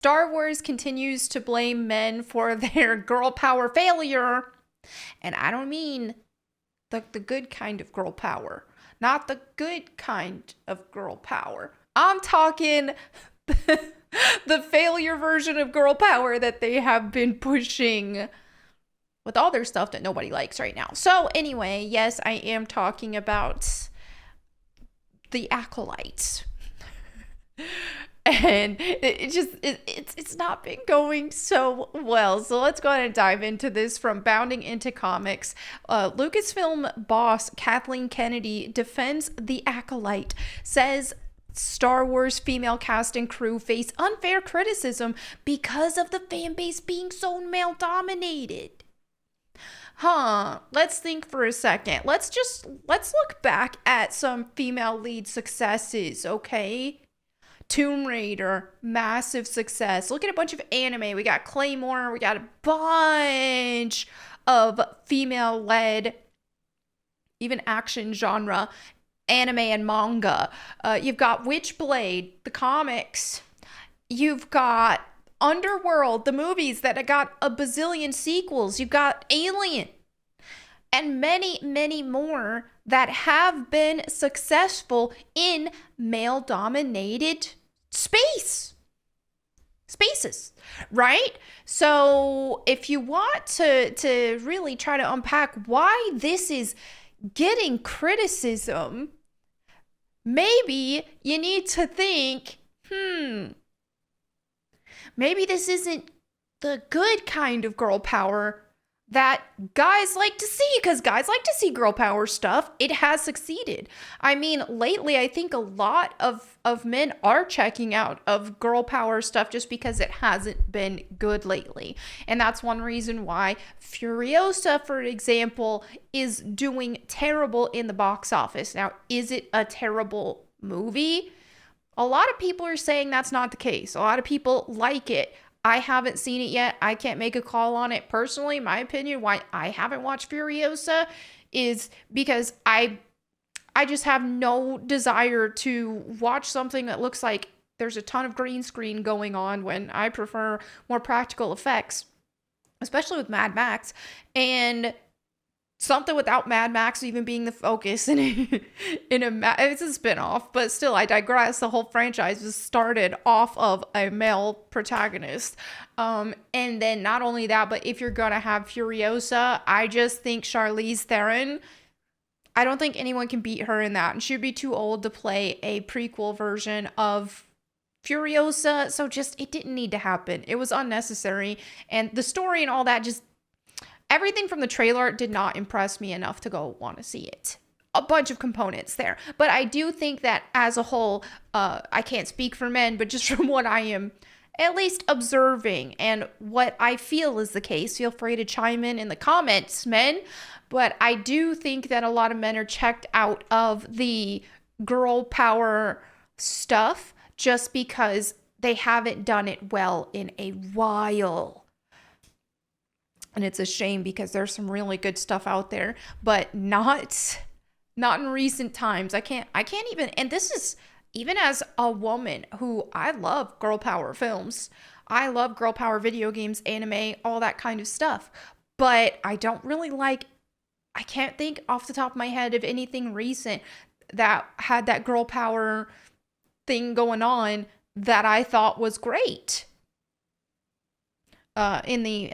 Star Wars continues to blame men for their girl power failure. And I don't mean the good kind of girl power, not the good kind of girl power. I'm talking the failure version of girl power that they have been pushing with all their stuff that nobody likes right now. So, anyway, yes, I am talking about the Acolyte. And it's not been going so well. So let's go ahead and dive into this. From Bounding into Comics, Lucasfilm boss Kathleen Kennedy defends the Acolyte, says Star Wars female cast and crew face unfair criticism because of the fan base being so male dominated. Let's think for a second. Let's look back at some female lead successes, okay? Tomb Raider, massive success. Look at a bunch of anime. We got Claymore. We got a bunch of female-led, even action genre, anime and manga. You've got Witchblade, the comics. You've got Underworld, the movies that got a bazillion sequels. You've got Alien. And many, many more that have been successful in male-dominated spaces, right? So if you want to really try to unpack why this is getting criticism, maybe you need to think, maybe this isn't the good kind of girl power that guys like to see, because guys like to see girl power stuff. It has succeeded. I mean, lately, I think a lot of men are checking out of girl power stuff just because it hasn't been good lately. And that's one reason why Furiosa, for example, is doing terrible in the box office. Now, is it a terrible movie? A lot of people are saying that's not the case. A lot of people like it. I haven't seen it yet. I can't make a call on it. Personally, my opinion why I haven't watched Furiosa is because I just have no desire to watch something that looks like there's a ton of green screen going on, when I prefer more practical effects, especially with Mad Max. And something without Mad Max even being the focus it's a spinoff, but still, I digress. The whole franchise was started off of a male protagonist. And then not only that, but if you're gonna have Furiosa, I just think Charlize Theron, I don't think anyone can beat her in that. And she'd be too old to play a prequel version of Furiosa. So just, it didn't need to happen. It was unnecessary. And the story and all that, just everything from the trailer did not impress me enough to go want to see it. A bunch of components there. But I do think that as a whole, I can't speak for men, but just from what I am at least observing and what I feel is the case, feel free to chime in the comments, men. But I do think that a lot of men are checked out of the girl power stuff just because they haven't done it well in a while. And it's a shame, because there's some really good stuff out there, but not in recent times. I can't even, and this is even as a woman who, I love girl power films. I love girl power video games, anime, all that kind of stuff. But I don't really I can't think off the top of my head of anything recent that had that girl power thing going on that I thought was great. In the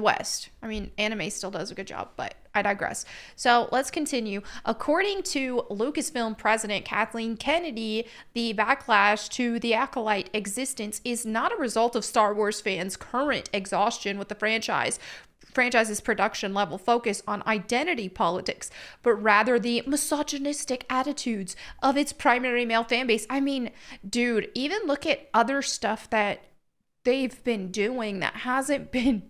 West. I mean, anime still does a good job, but I digress. So let's continue. According to Lucasfilm president Kathleen Kennedy, the backlash to the Acolyte existence is not a result of Star Wars fans' current exhaustion with the franchise's production level focus on identity politics, but rather the misogynistic attitudes of its primary male fan base. I mean, dude, even look at other stuff that they've been doing that hasn't been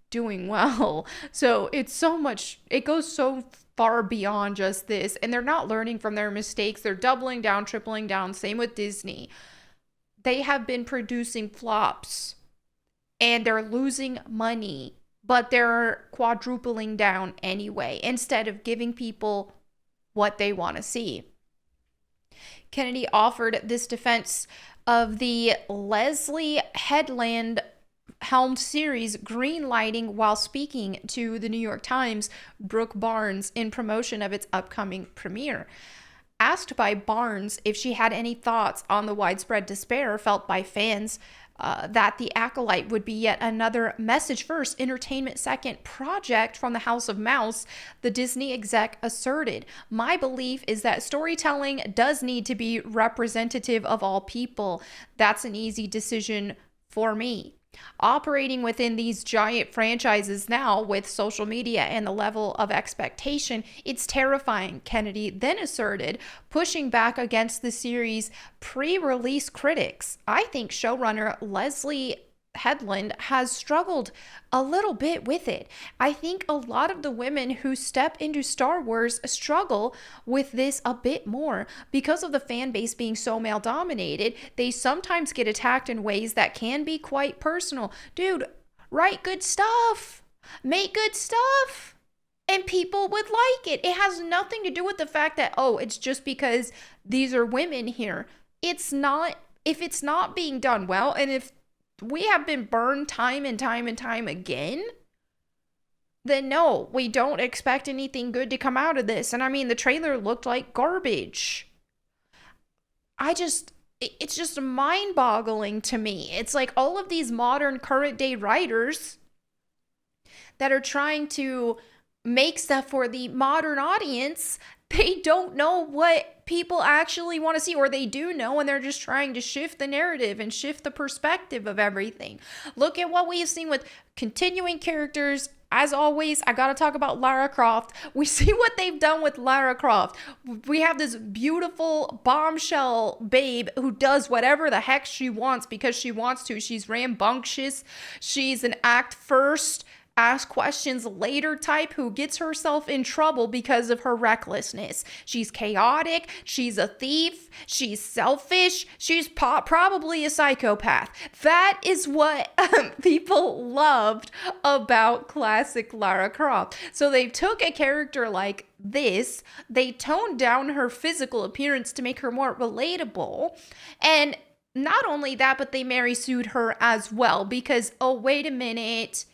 doing well. So it's so much, it goes so far beyond just this, and they're not learning from their mistakes. They're doubling down, tripling down. Same with Disney. They have been producing flops and they're losing money, but they're quadrupling down anyway, instead of giving people what they want to see. Kennedy offered this defense of the Leslie Headland helmed series greenlighting while speaking to the New York Times, Brooke Barnes, in promotion of its upcoming premiere. Asked by Barnes if she had any thoughts on the widespread despair felt by fans that The Acolyte would be yet another message first, entertainment second project from the House of Mouse, the Disney exec asserted, "My belief is that storytelling does need to be representative of all people. That's an easy decision for me. Operating within these giant franchises now with social media and the level of expectation, it's terrifying," Kennedy then asserted, pushing back against the series' pre-release critics. I think showrunner Leslie Headland has struggled a little bit with it. I think a lot of the women who step into Star Wars struggle with this a bit more because of the fan base being so male dominated. They sometimes get attacked in ways that can be quite personal. Dude, write good stuff, make good stuff, and people would like it. It has nothing to do with the fact that, oh, it's just because these are women here. It's not. If it's not being done well, and if we have been burned time and time and time again, then no, we don't expect anything good to come out of this. And I mean, the trailer looked like garbage. It's just mind-boggling to me. It's like all of these modern current day writers that are trying to make stuff for the modern audience, they don't know what people actually want to see, or they do know, and they're just trying to shift the narrative and shift the perspective of everything. Look at what we have seen with continuing characters. As always, I gotta talk about Lara Croft. We see what they've done with Lara Croft. We have this beautiful bombshell babe who does whatever the heck she wants because she wants to. She's rambunctious. She's an act first, ask questions later type who gets herself in trouble because of her recklessness. She's chaotic. She's a thief. She's selfish. She's probably a psychopath. That is what people loved about classic Lara Croft. So they took a character like this, they toned down her physical appearance to make her more relatable, and not only that, but they Mary Sued her as well because, oh, wait a minute,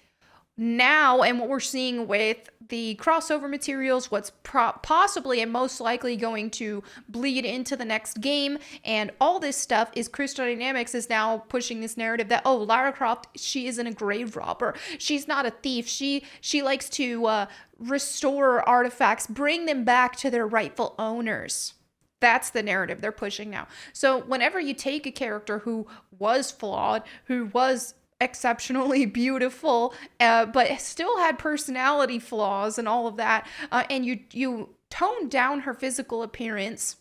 now, and what we're seeing with the crossover materials, what's possibly and most likely going to bleed into the next game and all this stuff is Crystal Dynamics is now pushing this narrative that, oh, Lara Croft, she isn't a grave robber. She's not a thief. She likes to restore artifacts, bring them back to their rightful owners. That's the narrative they're pushing now. So whenever you take a character who was flawed, who was exceptionally beautiful, but still had personality flaws and all of that, and you tone down her physical appearance,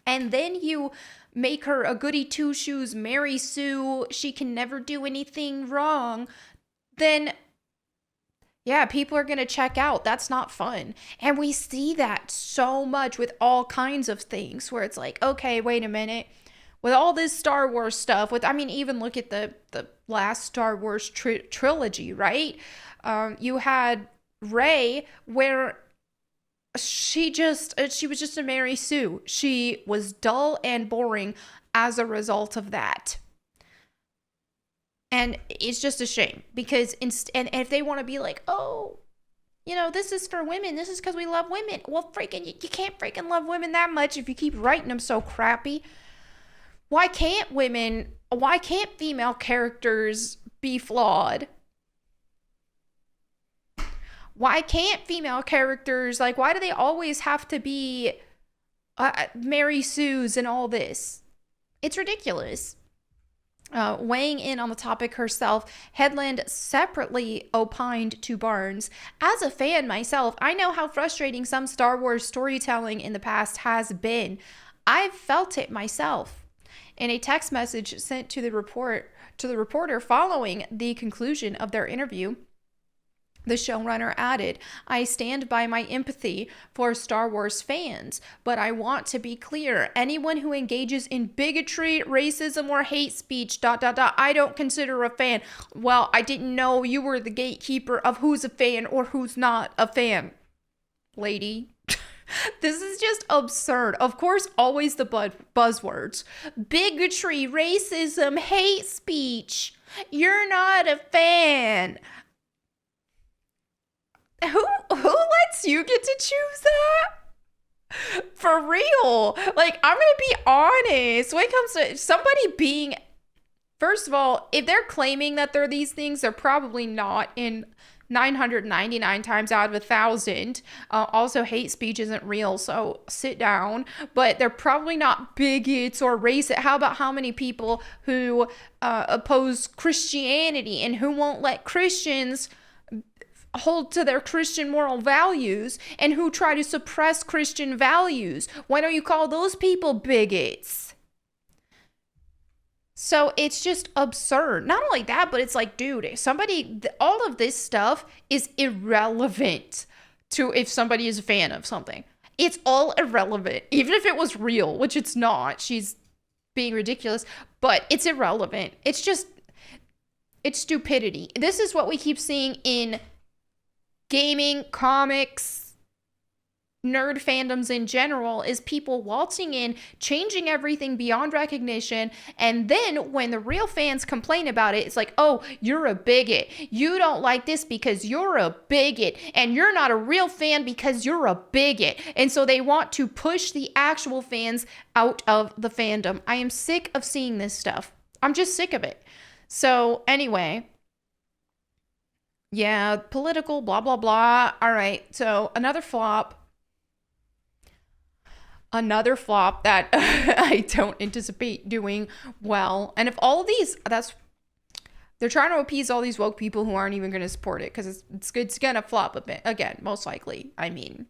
and then you make her a goody two-shoes Mary Sue, she can never do anything wrong, then yeah, people are going to check out. That's not fun. And we see that so much with all kinds of things where it's like, okay, wait a minute. With all this Star Wars stuff, even look at the last Star Wars trilogy, right? You had Rey, where she was just a Mary Sue. She was dull and boring as a result of that. And it's just a shame because and if they want to be like, oh, this is for women, this is because we love women. Well, freaking, you can't freaking love women that much if you keep writing them so crappy. Why can't female characters be flawed? Why can't female characters, why do they always have to be Mary Sue's and all this? It's ridiculous. Weighing in on the topic herself, Headland separately opined to Barnes, "As a fan myself, I know how frustrating some Star Wars storytelling in the past has been. I've felt it myself." In a text message sent to the reporter following the conclusion of their interview, the showrunner added, "I stand by my empathy for Star Wars fans, but I want to be clear. Anyone who engages in bigotry, racism, or hate speech, ... I don't consider a fan." Well, I didn't know you were the gatekeeper of who's a fan or who's not a fan, lady. This is just absurd. Of course, always the buzzwords: bigotry, racism, hate speech. You're not a fan. Who lets you get to choose that? For real. Like, I'm gonna be honest. When it comes to somebody being, first of all, if they're claiming that they're these things, they're probably not in 999 times out of 1,000. Also, hate speech isn't real, so sit down. But they're probably not bigots or racist. How about how many people who oppose Christianity and who won't let Christians hold to their Christian moral values and who try to suppress Christian values? Why don't you call those people bigots? So it's just absurd. Not only that, but it's like, dude, all of this stuff is irrelevant to if somebody is a fan of something. It's all irrelevant. Even if it was real, which it's not. She's being ridiculous, but it's irrelevant. It's stupidity. This is what we keep seeing in gaming, comics, nerd fandoms in general, is people waltzing in, changing everything beyond recognition, and then when the real fans complain about it, it's like, oh, you're a bigot. You don't like this because you're a bigot, and you're not a real fan because you're a bigot. And so they want to push the actual fans out of the fandom. I am sick of seeing this stuff. I'm just sick of it. So anyway, yeah, political, blah, blah, blah. All right, so another flop that I don't anticipate doing well. And if all of these, they're trying to appease all these woke people who aren't even going to support it because it's going to flop a bit again, most likely. I mean,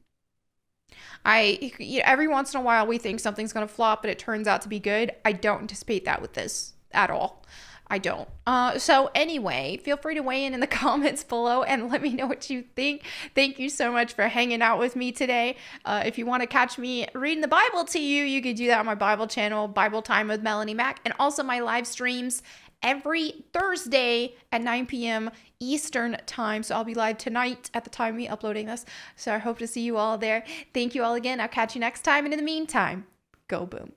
every once in a while we think something's going to flop, but it turns out to be good. I don't anticipate that with this at all. I don't. So anyway, feel free to weigh in the comments below and let me know what you think. Thank you so much for hanging out with me today. If you want to catch me reading the Bible to you, you could do that on my Bible channel, Bible Time with Melanie Mack, and also my live streams every Thursday at 9 p.m. Eastern time. So I'll be live tonight at the time of me uploading this. So I hope to see you all there. Thank you all again. I'll catch you next time. And in the meantime, go boom.